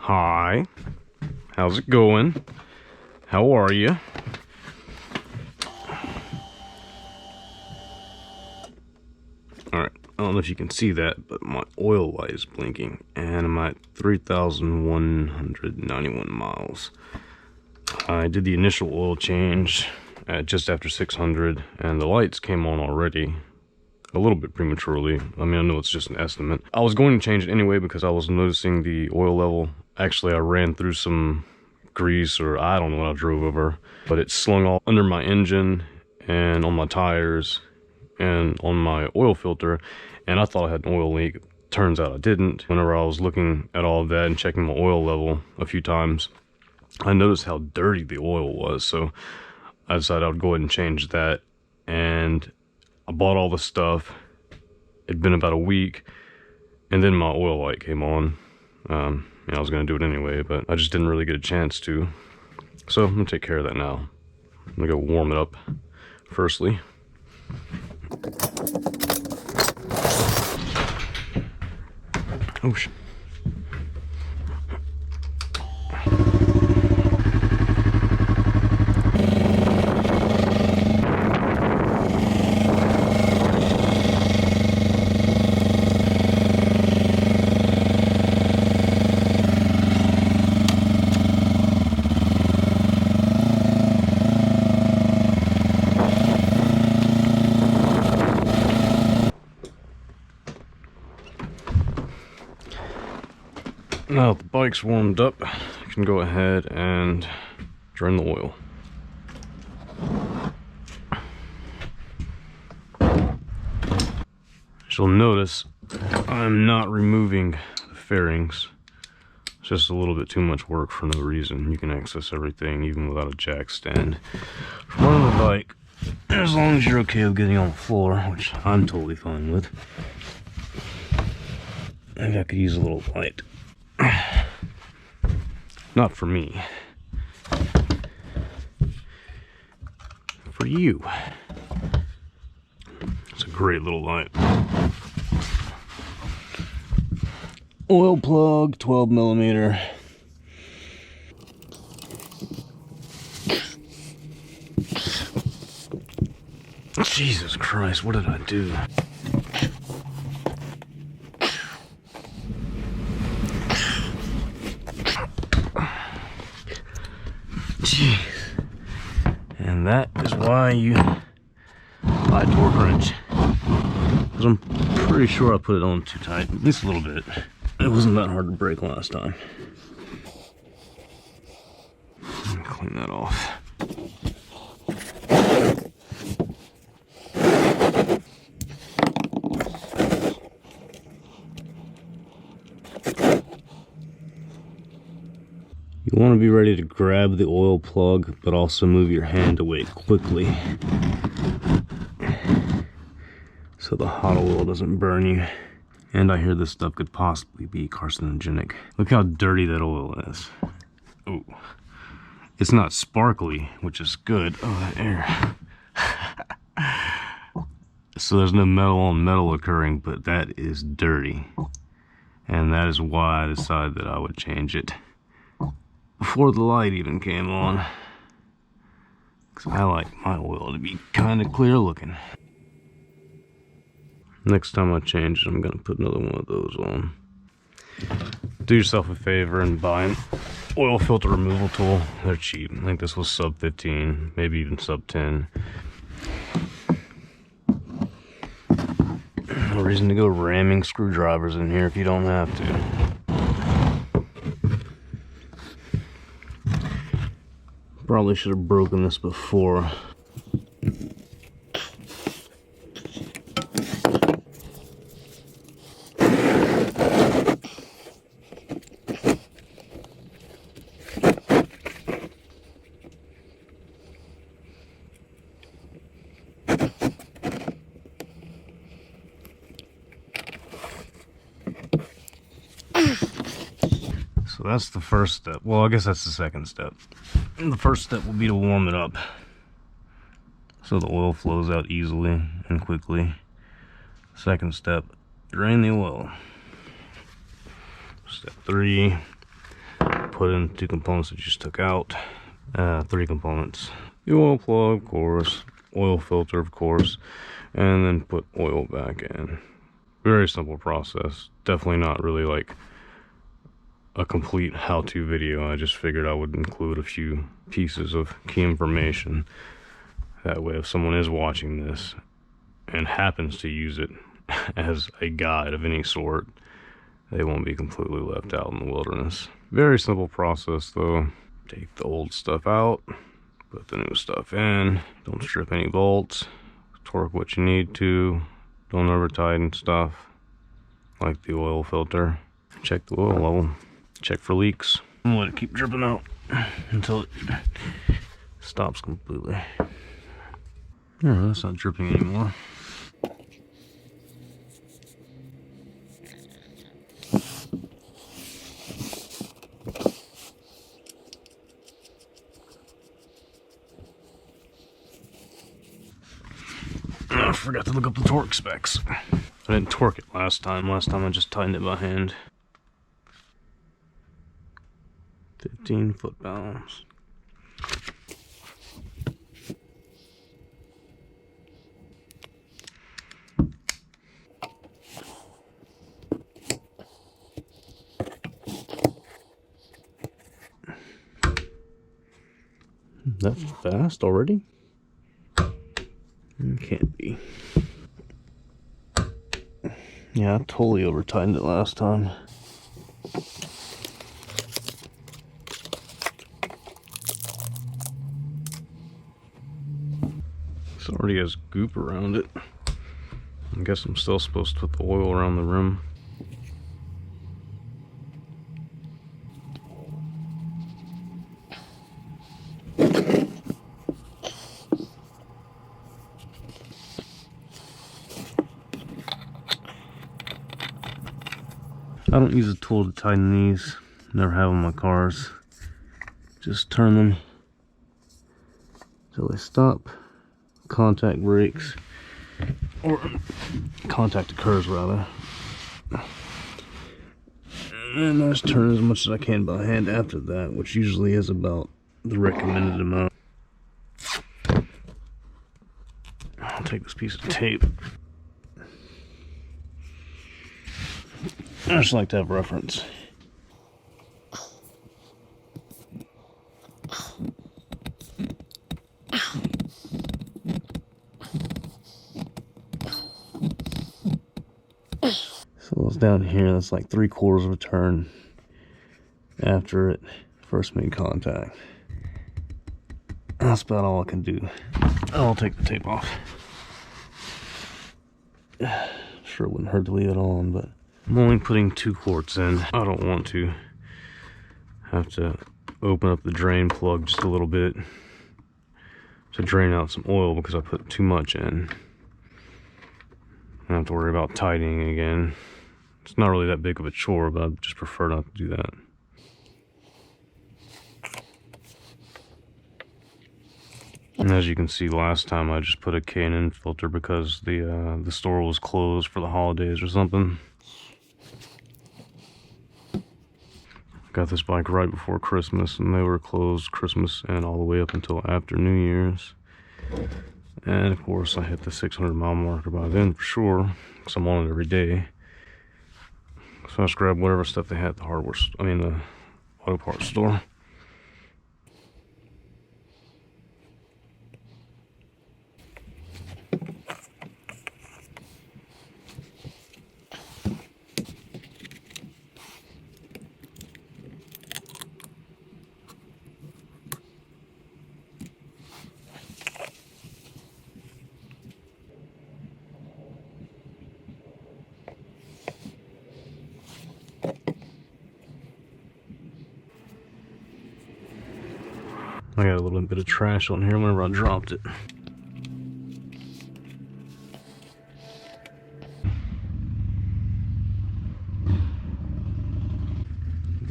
Hi. How's it going? How are you? Alright, I don't know if you can see that, but my oil light is blinking, and I'm at 3,191 miles. I did the initial oil change at just after 600, and the lights came on already. A little bit prematurely. I mean, I know it's just an estimate. I was going to change it anyway because I was noticing the oil level. Actually, I ran through some grease, or I don't know what I drove over, but it slung all under my engine and on my tires and on my oil filter, and I thought I had an oil leak. Turns out I didn't. Whenever I was looking at all of that and checking my oil level a few times, I noticed how dirty the oil was, so I decided I would go ahead and change that. And I bought all the stuff. It'd been about a week, and then my oil light came on. I was gonna do it anyway, but I just didn't really get a chance to. So I'm gonna take care of that now. I'm gonna go warm it up firstly. Oh shit. Now that the bike's warmed up, you can go ahead and drain the oil. As you'll notice, I'm not removing the fairings. It's just a little bit too much work for no reason. You can access everything even without a jack stand from running the bike, as long as you're okay with getting on the floor, which I'm totally fine with. Maybe I could use a little light. Not for me. For you. It's a great little light. Oil plug, 12mm. Jesus Christ, what did I do? Jeez. And that is why you buy a torque wrench. Because I'm pretty sure I put it on too tight, at least a little bit. It wasn't that hard to break last time. Let me clean that off. You want to be ready to grab the oil plug, but also move your hand away quickly so the hot oil doesn't burn you. And I hear this stuff could possibly be carcinogenic. Look how dirty that oil is. Oh, it's not sparkly, which is good. Oh, that air. So there's no metal on metal occurring, but that is dirty. And that is why I decided that I would change it before the light even came on, because I like my oil to be kind of clear looking. Next time I change it, I'm going to put another one of those on. Do yourself a favor and buy an oil filter removal tool. They're cheap. I think this was sub 15, maybe even sub 10. No reason to go ramming screwdrivers in here if you don't have to. Probably should have broken this before. So that's the first step. Well, I guess that's the second step. And the first step will be to warm it up so the oil flows out easily and quickly. Second step, drain the oil. Step 3, put in 2 components that you just took out. 3 components. The oil plug, of course, oil filter, of course, and then put oil back in. Very simple process. Definitely not really like a complete how-to video. I just figured I would include a few pieces of key information. That way, if someone is watching this and happens to use it as a guide of any sort, they won't be completely left out in the wilderness. Very simple process though. Take the old stuff out, put the new stuff in, don't strip any bolts, torque what you need to, don't over tighten stuff like the oil filter. Check the oil level, check for leaks. I'm gonna let it keep dripping out until it stops completely. Alright, that's not dripping anymore. I forgot to look up the torque specs. I didn't torque it last time. Last time I just tightened it by hand. 15 foot-pounds. That's fast already? It can't be. Yeah, I totally over tightened it last time. This already has goop around it. I guess I'm still supposed to put the oil around the rim. I don't use a tool to tighten these. Never have on my cars. Just turn them until they stop. Contact breaks, or contact occurs rather. And I just turn as much as I can by hand after that, which usually is about the recommended amount. I'll take this piece of tape. I just like to have reference. So it's down here, that's like 3/4 of a turn after it first made contact. That's about all I can do. I'll take the tape off. Sure wouldn't hurt to leave it on, but I'm only putting 2 quarts in. I don't want to have to open up the drain plug just a little bit to drain out some oil because I put too much in. I don't have to worry about tightening again. It's not really that big of a chore, but I just prefer not to do that. And as you can see, last time I just put a K&N filter because the store was closed for the holidays or something. Got this bike right before Christmas, and they were closed Christmas and all the way up until after New Year's. And of course I hit the 600 mile marker by then for sure, because I'm on it every day. So I just grabbed whatever stuff they had at the the auto parts store. I got a little bit of trash on here whenever I dropped it.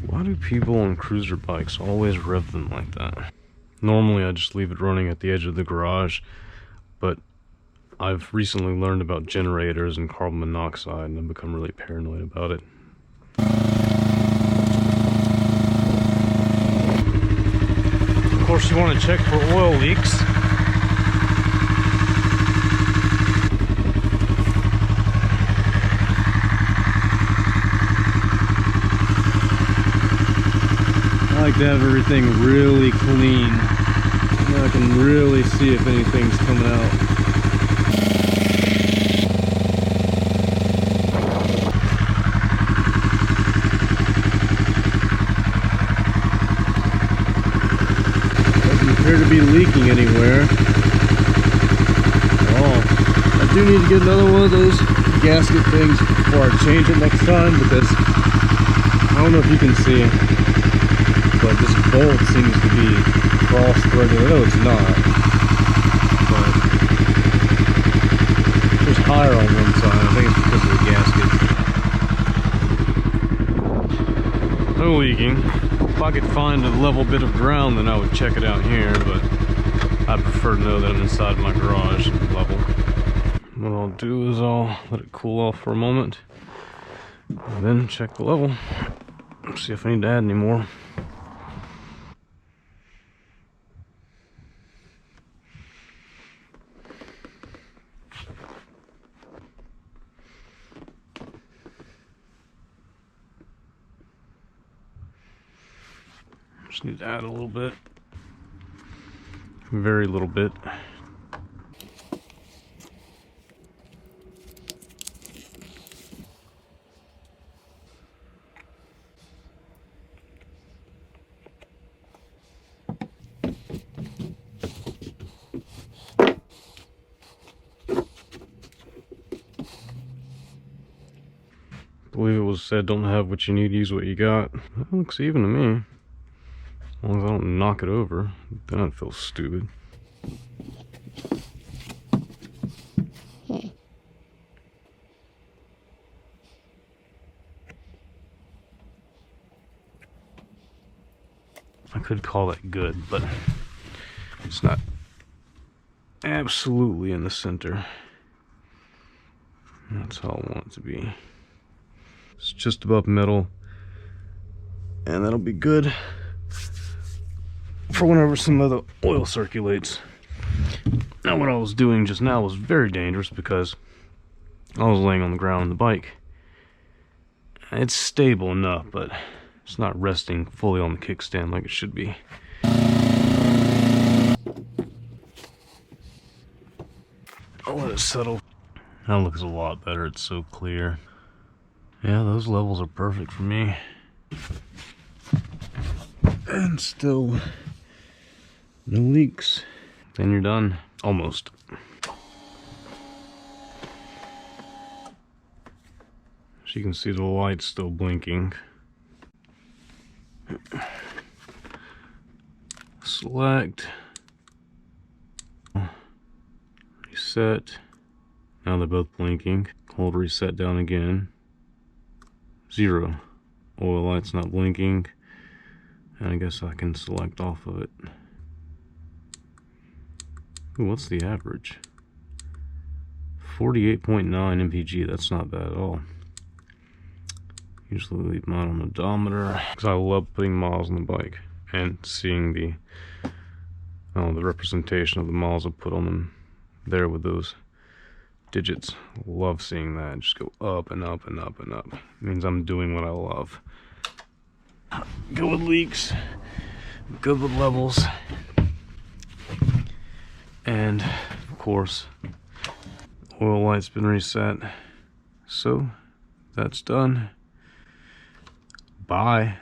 Why do people on cruiser bikes always rev them like that? Normally I just leave it running at the edge of the garage, but I've recently learned about generators and carbon monoxide and I've become really paranoid about it. course, you want to check for oil leaks. I like to have everything really clean. I can really see if anything's coming out. Doesn't appear to be leaking anywhere at all. I do need to get another one of those gasket things before I change it next time, because I don't know if you can see, but this bolt seems to be cross-threaded. I know it's not, but it's higher on one side. I think it's because of the gasket. No leaking. If I could find a level bit of ground, then I would check it out here, but I prefer to know that I'm inside my garage and level. What I'll do is I'll let it cool off for a moment, and then check the level. See if I need to add any more. Just need to add a little bit. Very little bit. I believe it was said, don't have what you need, use what you got. That looks even to me. As long as I don't knock it over, then I'd feel stupid. I could call that good, but it's not absolutely in the center. That's how I want it to be. It's just above metal, and that'll be good for whenever some of the oil circulates. Now, what I was doing just now was very dangerous, because I was laying on the ground on the bike. It's stable enough, but it's not resting fully on the kickstand like it should be. I'll let it settle. That looks a lot better. It's so clear. Yeah, those levels are perfect for me. And still no leaks. Then you're done. Almost. As you can see, the light's still blinking. Select. Reset. Now they're both blinking. Hold reset down again. 0. Oil light's not blinking. And I guess I can select off of it. Ooh, what's the average? 48.9 mpg. That's not bad at all. Usually leave mine on the odometer, because I love putting miles on the bike and seeing the representation of the miles I put on them there with those digits. Love seeing that. Just go up and up and up and up. It means I'm doing what I love. Good with leaks, good with levels, and of course, oil light's been reset. So that's done. Bye.